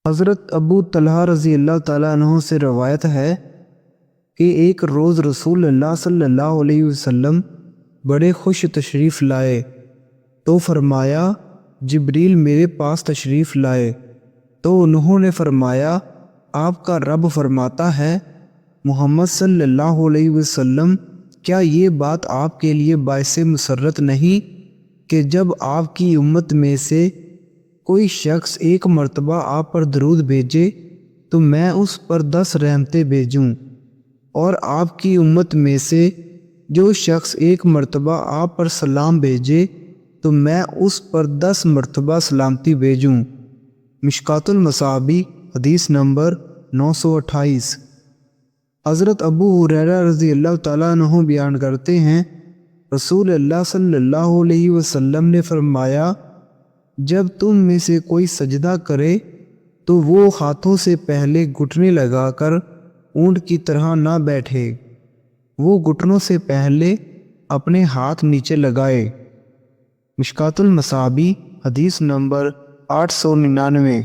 حضرت ابو طلحہ رضی اللہ تعالیٰ عنہ سے روایت ہے کہ ایک روز رسول اللہ صلی اللہ علیہ وسلم بڑے خوش تشریف لائے تو فرمایا جبریل میرے پاس تشریف لائے تو انہوں نے فرمایا آپ کا رب فرماتا ہے محمد صلی اللہ علیہ وسلم کیا یہ بات آپ کے لیے باعث مسرت نہیں کہ جب آپ کی امت میں سے کوئی شخص ایک مرتبہ آپ پر درود بھیجے تو میں اس پر 10 رحمتیں بھیجوں، اور آپ کی امت میں سے جو شخص ایک مرتبہ آپ پر سلام بھیجے تو میں اس پر 10 مرتبہ سلامتی بھیجوں۔ مشکوٰۃ المصابیح حدیث نمبر 928۔ حضرت ابو ہریرہ رضی اللہ تعالیٰ عنہ بیان کرتے ہیں رسول اللہ صلی اللہ علیہ وسلم نے فرمایا جب تم میں سے کوئی سجدہ کرے تو وہ ہاتھوں سے پہلے گھٹنے لگا کر اونٹ کی طرح نہ بیٹھے، وہ گھٹنوں سے پہلے اپنے ہاتھ نیچے لگائے۔ مشکوٰۃ المصابیح حدیث نمبر 899۔